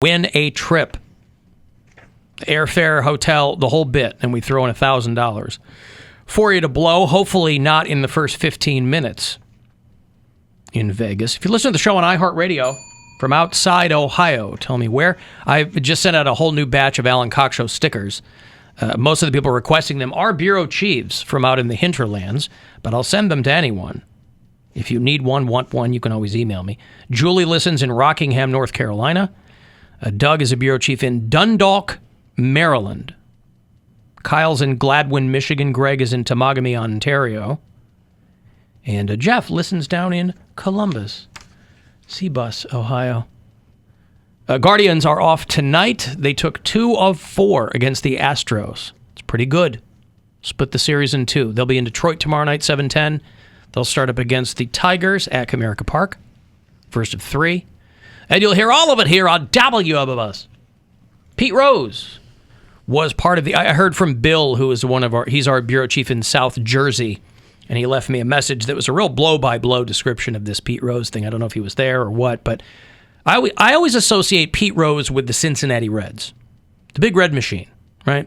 win a trip. Airfare, hotel, the whole bit, and we throw in $1,000 for you to blow, hopefully not in the first 15 minutes in Vegas. If you listen to the show on iHeartRadio from outside Ohio, tell me where. I've just sent out a whole new batch of Alan Cox Show stickers. Most of the people requesting them are bureau chiefs from out in the hinterlands, but I'll send them to anyone. If you need one, want one, you can always email me. Julie listens in Rockingham, North Carolina. Doug is a bureau chief in Dundalk, Maryland. Kyle's in Gladwin, Michigan. Greg is in Temagami, Ontario. And Jeff listens down in Columbus, Seabus, Ohio. Guardians are off tonight. They took 2 of 4 against the Astros. It's pretty good. Split the series in 2. They'll be in Detroit tomorrow night, 7:10. They'll start up against the Tigers at Comerica Park. First of 3. And you'll hear all of it here on WMMS. Pete Rose was part of the... I heard from Bill, who is he's our bureau chief in South Jersey, and he left me a message that was a real blow-by-blow description of this Pete Rose thing. I don't know if he was there or what, but I always associate Pete Rose with the Cincinnati Reds, the big red machine, right?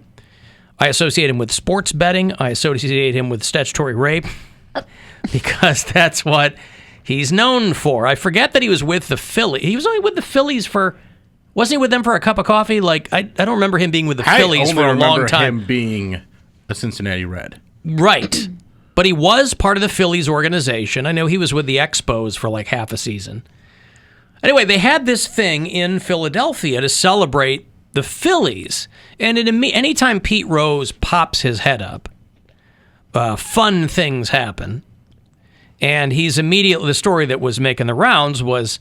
I associate him with sports betting. I associate him with statutory rape because that's what he's known for. I forget that he was with the Phillies. He was only with the Phillies for... Wasn't he with them for a cup of coffee? Like I don't remember him being with the Phillies for a long time. I remember him being a Cincinnati Red. Right. But he was part of the Phillies organization. I know he was with the Expos for like half a season. Anyway, they had this thing in Philadelphia to celebrate the Phillies. And anytime Pete Rose pops his head up, fun things happen. And he's immediately... The story that was making the rounds was...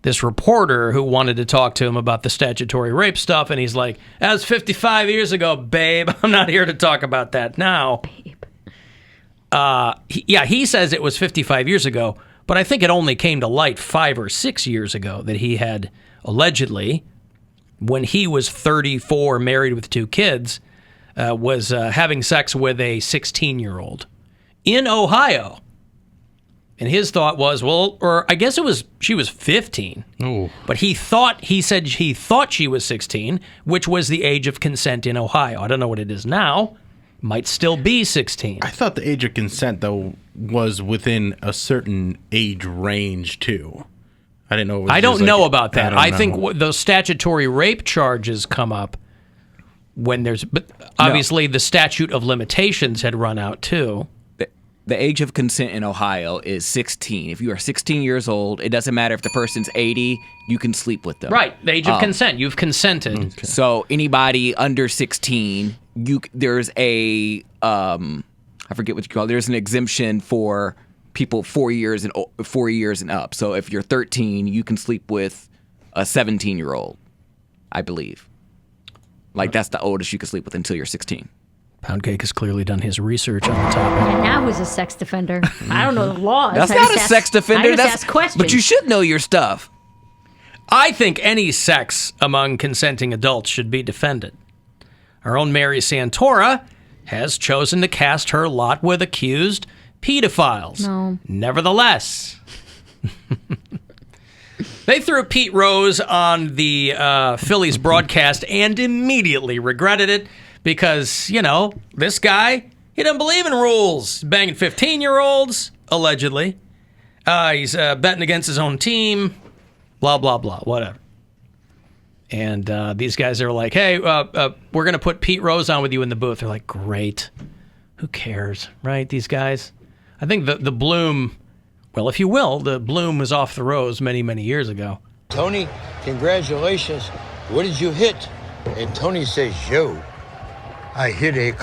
this reporter who wanted to talk to him about the statutory rape stuff, and he's like, that was 55 years ago, babe. I'm not here to talk about that now. Babe. He says it was 55 years ago, but I think it only came to light 5 or 6 years ago that he had allegedly, when he was 34, married with 2 kids, was having sex with a 16-year-old in Ohio. And his thought was, well, or I guess she was 15. Ooh. But he said he thought she was 16, which was the age of consent in Ohio. I don't know what it is now. Might still be 16. I thought the age of consent, though, was within a certain age range, too. I didn't know. It was I don't know about that. I know. think those statutory rape charges come up when there's... But obviously, the statute of limitations had run out, too. The age of consent in Ohio is 16. If you are 16 years old, it doesn't matter if the person's 80, you can sleep with them. Right, the age of consent. You've consented. Okay. So anybody under 16, there's a, I forget what you call it, there's an exemption for people 4 years and up. So if you're 13, you can sleep with a 17-year-old, I believe. Like that's the oldest you can sleep with until you're 16. Poundcake has clearly done his research on the topic. And now who's a sex defender? I don't know the laws. That's not a sex defender. I just ask questions. But you should know your stuff. I think any sex among consenting adults should be defended. Our own Mary Santora has chosen to cast her lot with accused pedophiles. No. Nevertheless, they threw Pete Rose on the Phillies broadcast and immediately regretted it. Because, this guy, he doesn't believe in rules. Banging 15-year-olds, allegedly. He's betting against his own team, blah, blah, blah, whatever. And these guys are like, hey, we're going to put Pete Rose on with you in the booth. They're like, great. Who cares, right, these guys? I think the bloom, well, if you will, the bloom was off the rose many, many years ago. Tony, congratulations. What did you hit? And Tony says, yo. I hit a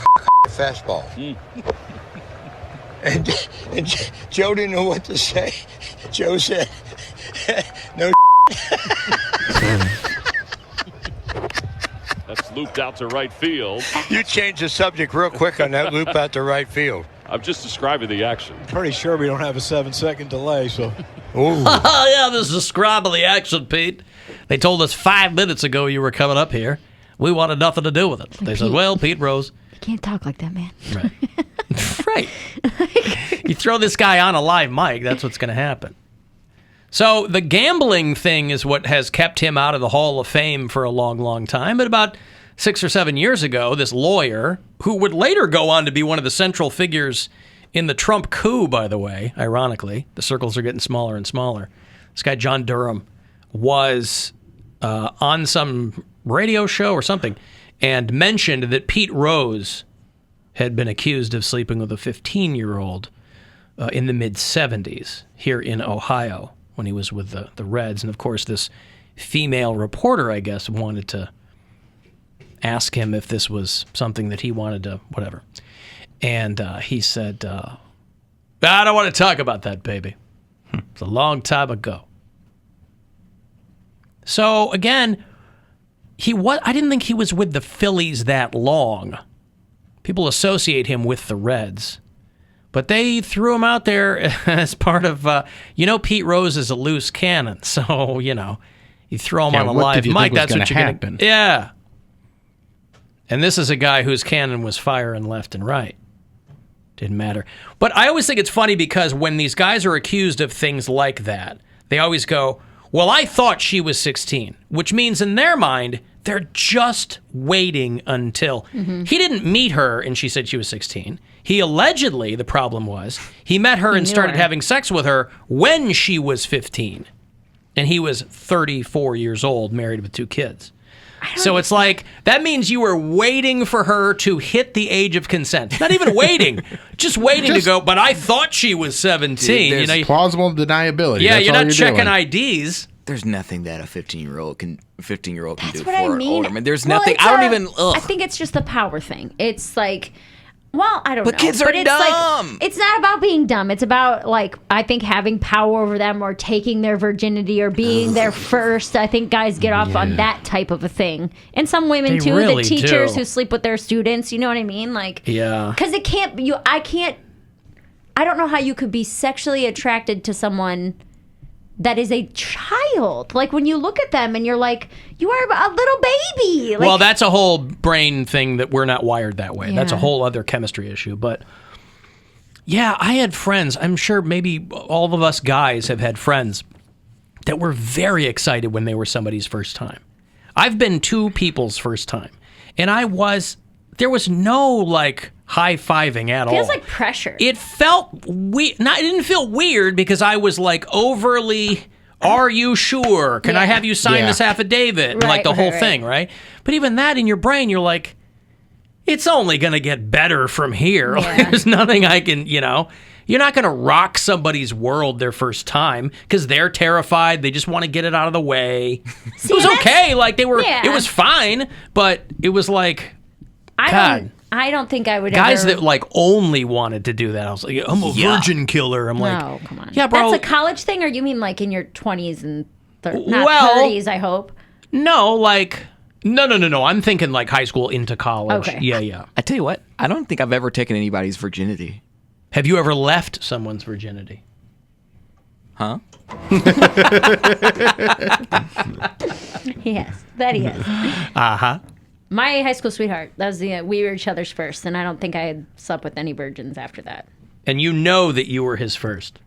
fastball. And Joe didn't know what to say. Joe said, no. That's looped out to right field. You changed the subject real quick on that loop out to right field. I'm just describing the action. Pretty sure we don't have a 7-second delay, so. Oh, yeah, this is a scrabbly action, Pete. They told us 5 minutes ago you were coming up here. We wanted nothing to do with it. They said, well, Pete Rose. You can't talk like that, man. Right. Right. You throw this guy on a live mic, that's what's going to happen. So the gambling thing is what has kept him out of the Hall of Fame for a long, long time. But about 6 or 7 years ago, this lawyer, who would later go on to be one of the central figures in the Trump coup, by the way, ironically, the circles are getting smaller and smaller. This guy, John Durham, was on some radio show or something and mentioned that Pete Rose had been accused of sleeping with a 15-year-old in the mid-'70s here in Ohio when he was with the Reds. And, of course, this female reporter, I guess, wanted to ask him if this was something that he wanted to, whatever. And he said, I don't want to talk about that, baby. It's a long time ago. So, again, I didn't think he was with the Phillies that long. People associate him with the Reds. But they threw him out there as part of, Pete Rose is a loose cannon. So, you throw him on a live mic, that's what you're going to happen. Yeah. And this is a guy whose cannon was firing left and right. Didn't matter. But I always think it's funny because when these guys are accused of things like that, they always go, well, I thought she was 16, which means in their mind, they're just waiting until. He didn't meet her and she said she was 16. He allegedly, the problem was, he met her and started having sex with her when she was 15. And he was 34 years old, married with 2 kids. So it's like, that means you were waiting for her to hit the age of consent. Not even waiting, just waiting to go, but I thought she was 17. There's plausible deniability. Yeah, That's you're all not checking doing. IDs. There's nothing that a 15-year-old can do That's for what I an mean. older man. There's Well, nothing. it's I don't even. Ugh. I think it's just the power thing. It's like, well, I don't know. But kids are it's dumb. Like, it's not about being dumb. It's about, like, I think having power over them or taking their virginity or being there first. I think guys get off on that type of a thing. And some women, They too. really The teachers do. who sleep with their students. You know what I mean? Like, Yeah. because it can't. I don't know how you could be sexually attracted to someone that is a child. Like, when you look at them and you're like, you are a little baby. Like, Well, that's a whole brain thing that we're not wired that way. That's a Yeah. whole other chemistry issue. But yeah, I had friends. I'm sure maybe all of us guys have had friends that were very excited when they were somebody's first time. I've been 2 people's first time. And there was no like high-fiving at all. feels like pressure. It felt weird. It didn't feel weird because I was like overly, are you sure? Can I have you sign this affidavit? And like the whole thing, right? But even that in your brain, you're like, it's only going to get better from here. Yeah. There's nothing I can, you're not going to rock somebody's world their first time because they're terrified. They just want to get it out of the way. It was okay. Like it was fine, but it was like, I don't think I would guys ever... that like only wanted to do that. I was like, I'm a virgin killer. I'm like, No, come on. Yeah, bro. That's a college thing, or you mean like in your 20s and 30s? Not Well- 30s, I hope. No, like, no. I'm thinking like high school into college. Okay. Yeah. I tell you what. I don't think I've ever taken anybody's virginity. Have you ever left someone's virginity? Huh? Yes, that he is. Uh-huh. My high school sweetheart, that was we were each other's first, and I don't think I had slept with any virgins after that. And you know that you were his first.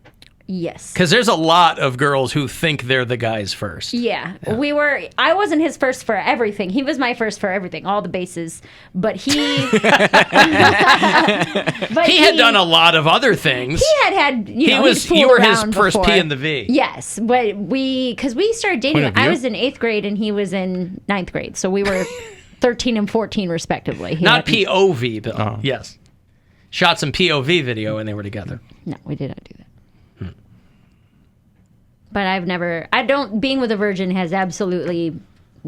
Yes. Because there's a lot of girls who think they're the guy's first. Yeah. I wasn't his first for everything. He was my first for everything, all the bases. But he... He had done a lot of other things. He had, you were his around first before. P in the V. Yes, but because we started dating, Point of I view? was in 8th grade and he was in 9th grade. So we were 13 and 14 respectively. Not POV, but yes. Shot some POV video and they were together. No, we did not do that. But being with a virgin has absolutely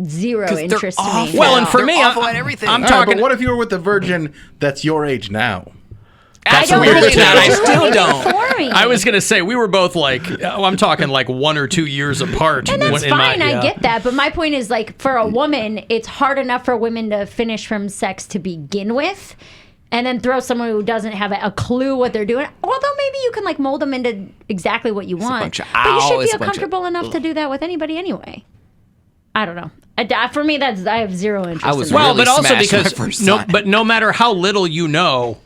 zero interest to me. Well, and for me, awful at everything. I'm All right, talking. but what if you were with a virgin that's your age now? That's I don't weird think too. I it was still really don't. for me. I was going to say, we were both like, I'm talking like 1 or 2 years apart. And that's in my- fine. I get that. But my point is, like, for a woman, it's hard enough for women to finish from sex to begin with. And then throw someone who doesn't have a clue what they're doing. Although maybe you can like mold them into exactly what you want. bunch of But you ow, should it's a feel bunch of comfortable enough to do that with anybody anyway. I don't know. For me, I have zero interest. I was in that. Well, really but also smashed my because first time. no matter how little you know,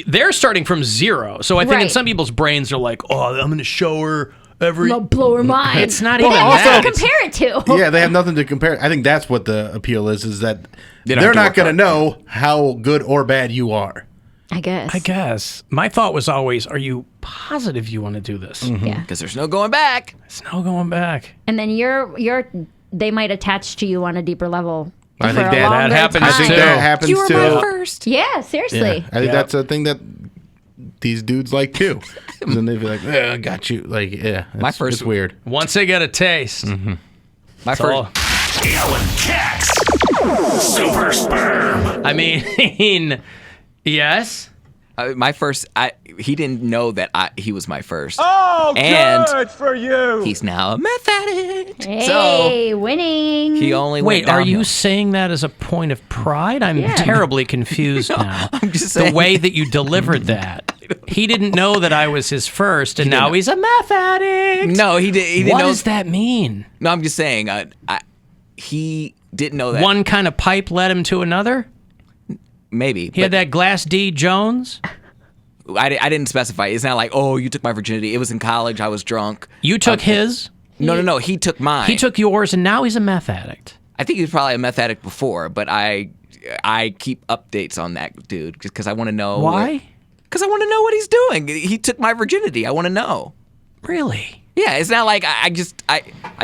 they're starting from zero. So I think in Right. some people's brains are like, oh, I'm going to show her every. I'm gonna blow her mind. It's not They even have that. nothing to compare it to. Yeah, they have nothing to compare. I think that's what the appeal is that don't they're have to not work going to hard. know how good or bad you are. I guess. My thought was always, are you positive you want to do this? Yeah. Because there's no going back. There's no going back. And then they might attach to you on a deeper level. I for think a that longer happens I time. think too. that happens You were too. my first. Yeah, seriously. Yeah. I think Yeah. that's a thing that these dudes like too. And then they'd be like, I got you. Like, yeah. My It's, first- it's weird. Once they get a taste, My it's first. all- Alan Cox. Super Sperm. I mean, yes. My first. He didn't know that he was my first. Oh, And good for you. he's now a meth addict. Hey, winning. He only Wait, went are downhill. you saying that as a point of pride? I'm Yeah. terribly confused now. I'm just The saying. way that you delivered that. He didn't know that I was his first, and now he's a meth addict. No, he didn't What know. does that mean? No, I'm just saying. He didn't know that. One kind of pipe led him to another? Maybe. He had that Glass D Jones? I didn't specify. It's not like, oh, you took my virginity. It was in college. I was drunk. You took his, No. He took mine. he took yours, and now he's a meth addict. I think he was probably a meth addict before, but I keep updates on that dude because I want to know. Why? Because I want to know what he's doing. He took my virginity. I want to know. Really? Yeah, it's not like I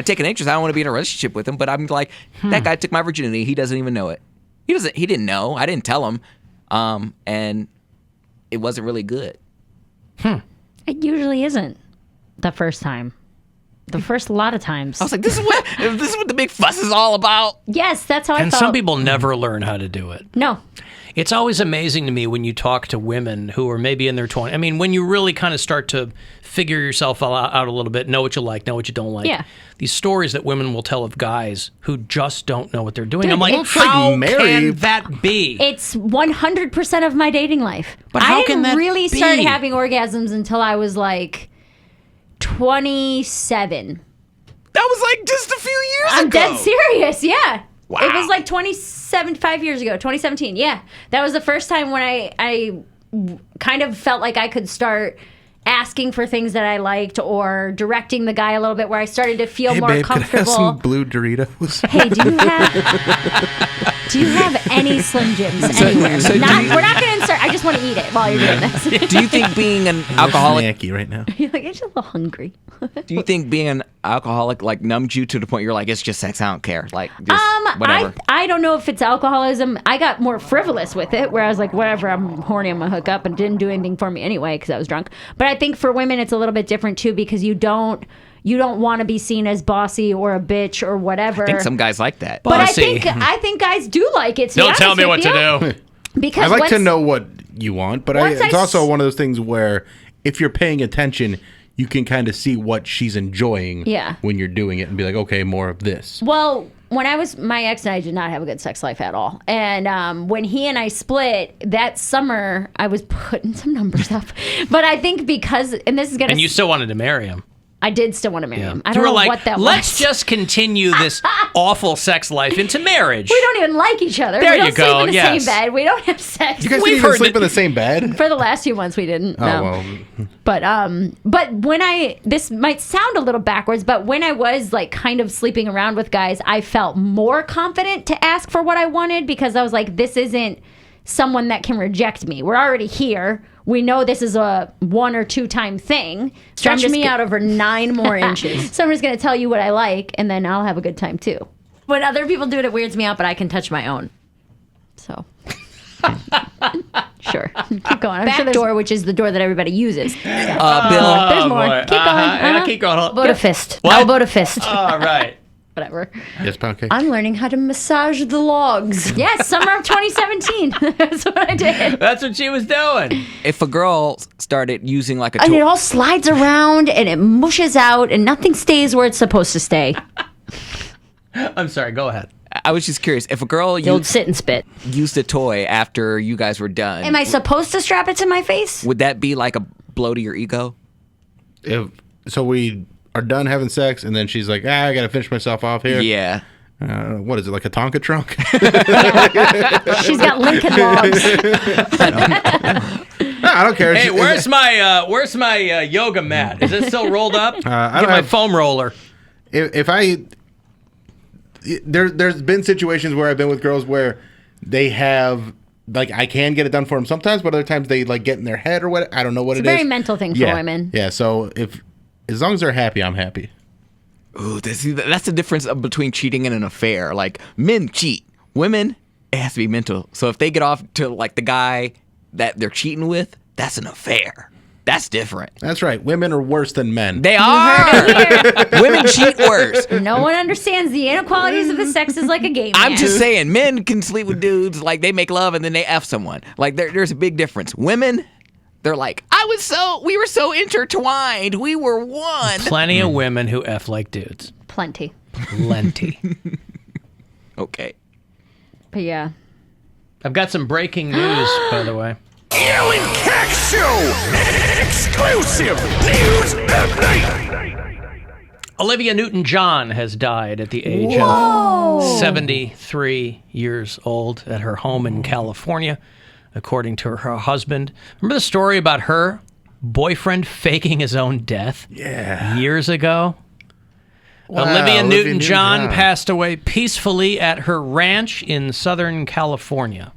take an interest. I don't want to be in a relationship with him, but I'm like, that guy took my virginity. He doesn't even know it. He didn't know. I didn't tell him. And it wasn't really good. It usually isn't the first time. The first lot of times. I was like, this is what the big fuss is all about. Yes, that's how I And felt. some people never learn how to do it. No. It's always amazing to me when you talk to women who are maybe in their 20s. I mean, when you really kind of start to figure yourself out a little bit, know what you like, know what you don't like. Yeah. These stories that women will tell of guys who just don't know what they're doing. Dude, I'm like, it's how like Mary. can that be? It's 100% of my dating life. But how I can didn't that really be? start having orgasms until I was like 27. That was like just a few years I'm ago. dead serious. Yeah. Wow. It was like 5 years ago, 2017. Yeah. That was the first time when I kind of felt like I could start asking for things that I liked or directing the guy a little bit where I started to feel Hey, more babe, could I have comfortable. some blue Doritos? Hey, do you have any Slim Jims anywhere? so do Not, you- we're not going to insert. I just want to eat it while you're doing this. Do you think being an alcoholic? Snacky right now. You're like, I'm just a little hungry. Do you think being an alcoholic like numbed you to the point you're like, it's just sex, I don't care, like just whatever? I don't know if it's alcoholism. I got more frivolous with it, where I was like, whatever, I'm horny, I'm gonna hook up, and it didn't do anything for me anyway because I was drunk. But I think for women, it's a little bit different too because you don't want to be seen as bossy or a bitch or whatever. I think some guys like that. but Bossy. I think guys do like it. To be Don't tell honest me with what you. to do. Because I like to once- know what you want, but Once it's I also s- one of those things where if you're paying attention, you can kind of see what she's enjoying Yeah. when you're doing it and be like, okay, more of this. Well, when my ex and I did not have a good sex life at all. And when he and I split that summer, I was putting some numbers up. But I think because, and this is going to, And you still wanted to marry him. I did still want to marry him. I You don't were know like, what that let's was. just continue this awful sex life into marriage. We don't even like each other. There we don't you go, sleep in the yes. same bed. We don't have sex. You guys We've didn't even heard sleep that- in the same bed? For the last few months, we didn't. Oh, No. well. But when this might sound a little backwards, but when I was like kind of sleeping around with guys, I felt more confident to ask for what I wanted because I was like, this isn't someone that can reject me. We're already here. We know this is a 1 or 2 time thing. Stretch just me go- out over 9 more inches. So I'm just going to tell you what I like, and then I'll have a good time too. When other people do it weirds me out, but I can touch my own. So. Sure. Keep going. I'm sure door, which is the door that everybody uses. Bill, There's more. boy. Keep going. Yeah, keep going. Elbow to fist. What? Elbow to fist. All right. Whatever. Yes, Poundcake. I'm learning how to massage the logs. Yes, summer of 2017. That's what I did. That's what she was doing. if a girl started using like a And it tool, all slides around and it mushes out and nothing stays where it's supposed to stay. I'm sorry. Go ahead. I was just curious if a girl The old sit and spit. used a toy after you guys were done. Am I supposed to strap it to my face? would that be like a blow to your ego? So we are done having sex, and then she's like, I got to finish myself off here. Yeah. What is it, like a Tonka trunk? She's got Lincoln logs. I don't care. Hey, where's my yoga mat? Is it still rolled up? I Get don't my have- foam roller. If there's been situations where I've been with girls where they have like I can get it done for them sometimes, but other times they like get in their head or what. I don't know what It's it a is. very mental thing for Yeah. women. Yeah. So as long as they're happy, I'm happy. Ooh, that's the difference between cheating and an affair. Like, men cheat. Women, it has to be mental. So if they get off to, like, the guy that they're cheating with, that's an affair. That's different. That's right. Women are worse than men. They are. Women cheat worse. No one understands the inequalities of the sexes like a game. I'm man. just saying, men can sleep with dudes, like, they make love and then they F someone. Like, there's a big difference. Women, they're like, we were so intertwined. We were one. Plenty of women who F like dudes. Plenty. Plenty. Okay. But yeah. I've got some breaking news, by the way. Alan Cox Show! Exclusive news update! Olivia Newton-John has died at the age of 73 years old at her home in California, according to her husband. Remember the story about her boyfriend faking his own death? Yeah. Years ago? Wow, Olivia Newton-John Newton-John. passed away peacefully at her ranch in Southern California.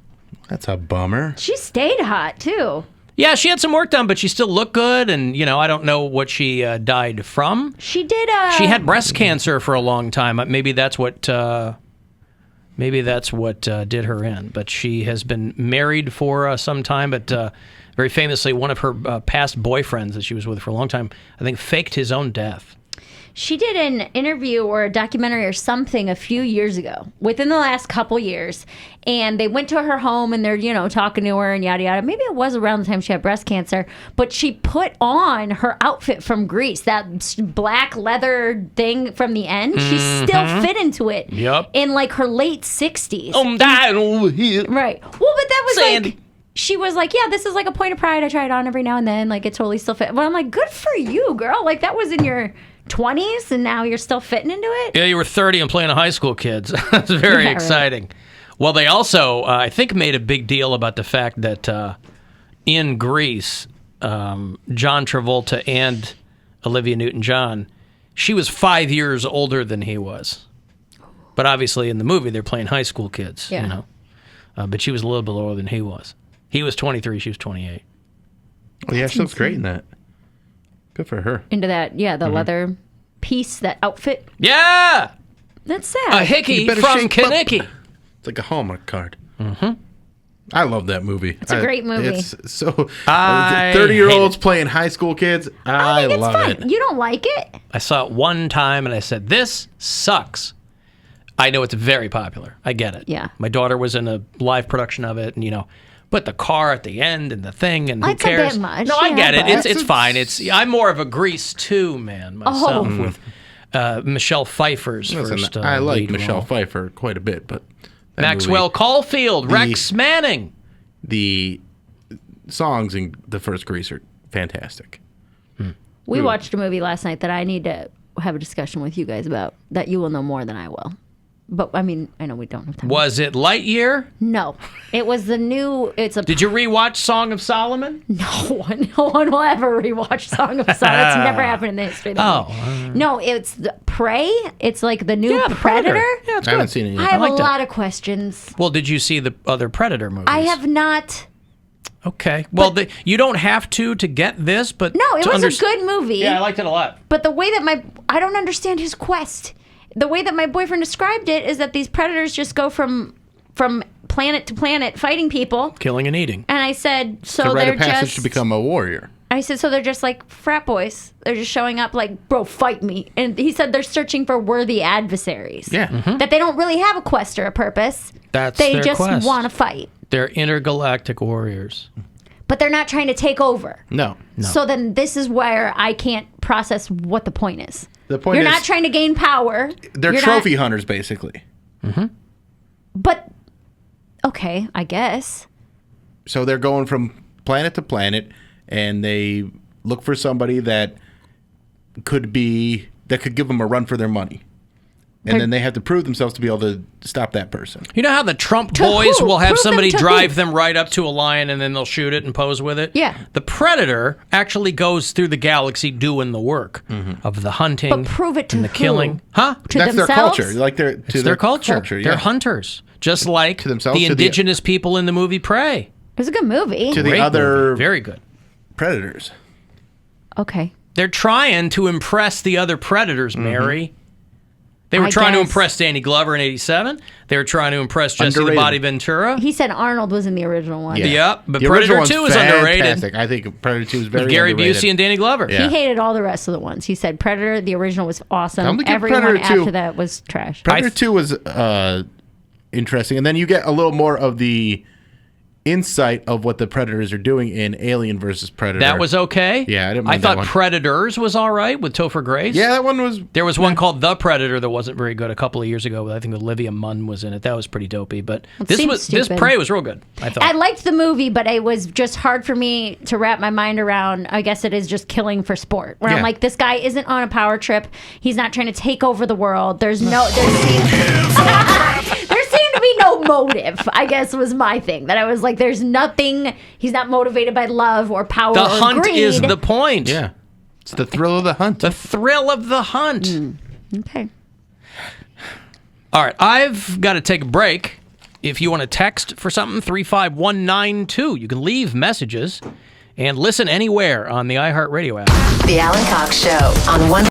That's a bummer. She stayed hot, too. Yeah, she had some work done, but she still looked good, and, I don't know what she died from. She did, She had breast cancer for a long time. Maybe that's what did her in. But she has been married for some time, but very famously, one of her past boyfriends that she was with for a long time, I think, faked his own death. She did an interview or a documentary or something a few years ago, within the last couple years. And they went to her home and they're, talking to her and yada, yada. Maybe it was around the time she had breast cancer. But she put on her outfit from Greece, that black leather thing from the end. She still fit into it. Yep. In like her late 60s. Dying over here. Right. Well, but that was Sandy. like... She was like, yeah, this is like a point of pride. I try it on every now and then. Like, it totally still fit. Well, I'm like, good for you, girl. Like, that was in your 20s, and now you're still fitting into it? Yeah, you were 30 and playing high school kids. That's very Yeah, right. exciting. Well, they also, I think, made a big deal about the fact that in Greece, John Travolta and Olivia Newton-John, she was 5 years older than he was. But obviously, in the movie, they're playing high school kids, Yeah. But she was a little bit older than he was. He was 23, she was 28. Oh, yeah, she looks great in that. Good for her. Into that, yeah, the leather piece, that outfit. Yeah! That's sad. A hickey You better from shape up. Kinnicky. It's like a Hallmark card. Mm-hmm. I love that movie. It's a great movie. It's so I 30-year-olds playing high school kids. I think it's love fun. it. You don't like it? I saw it one time and I said, this sucks. I know it's very popular. I get it. Yeah. My daughter was in a live production of it, and put the car at the end and the thing, and who It's a cares? bit much, No, I yeah, get it. but- It's fine. I'm more of a Grease 2 man myself Oh. with Michelle Pfeiffer's Listen, first. I like lead Michelle role. Pfeiffer quite a bit, but that Maxwell movie, Caulfield, Rex Manning. the songs in the first Grease are fantastic. We watched a movie last night that I need to have a discussion with you guys about that you will know more than I will. But, I mean, I know we don't have time. Was it Lightyear? No. It was the new... Did you rewatch Song of Solomon? No one will ever rewatch Song of Solomon. It's never happened in the history of the movie. No, it's the Prey. It's like the new Yeah, the Predator. Yeah, it's I haven't good. seen it I yet. have liked a it. lot of questions. Well, did you see the other Predator movies? I have not... Okay. Well, you don't have to get this, but No, it to was a good movie. Yeah, I liked it a lot. But the way that I don't understand his quest. The way that my boyfriend described it is that these predators just go from planet to planet fighting people. Killing and eating. And I said, It's so a rite they're of passage just... to become a warrior. I said, so they're just like frat boys. They're just showing up like, bro, fight me. And he said they're searching for worthy adversaries. Yeah. That they don't really have a quest or a purpose. That's They their just quest. want to fight. They're intergalactic warriors. But they're not trying to take over. No. So then this is where I can't process what the point is. The point You're is not trying to gain power. they're You're trophy not- hunters, basically. But, okay, I guess. So they're going from planet to planet, and they look for somebody that could give them a run for their money. and then they have to prove themselves to be able to stop that person. You know how the Trump To boys who? will have Prove somebody them to drive who? them right up to a lion and then they'll shoot it and pose with it? Yeah. The Predator actually goes through the galaxy doing the work of the hunting But prove it to and the who? killing. Huh? To That's themselves? their culture. Like It's their culture. They're yeah. hunters. Just like To themselves, the to the- indigenous people in the movie Prey. It was a good movie. To the Great other movie. Very good. predators. Okay. They're trying to impress the other predators, Mary. They were I trying to guess. impress Danny Glover in '87. They were trying to impress Jesse the Underrated. Body Ventura. He said Arnold was in the original one. Yep, but The Predator original 2 one's is underrated. fantastic. I think Predator 2 is very With Gary underrated. Busey and Danny Glover. Yeah. He hated all the rest of the ones. He said Predator, the original, was awesome. I'm gonna give Everyone Predator 2 after that was trash. Predator 2 was interesting, and then you get a little more of the insight of what the predators are doing in Alien versus Predator. That was okay. Yeah, I didn't I mind that thought one. Predators was all right with Topher Grace. Yeah, that one was. There was one called The Predator that wasn't very good a couple of years ago. I think Olivia Munn was in it. That was pretty dopey. But this seems this stupid. Prey was real good. I thought. I liked the movie, but it was just hard for me to wrap my mind around. I guess it is just killing for sport. Where I'm Yeah. like, this guy isn't on a power trip. He's not trying to take over the world. There seemed to be no motive, I guess was my thing. That I was like, there's nothing. He's not motivated by love or power the or hunt greed. is the point. Yeah, it's the thrill of the hunt. The thrill of the hunt. Okay. All right, I've got to take a break. If you want to text for something, 35192. You can leave messages and listen anywhere on the iHeartRadio app. The Alan Cox Show on one.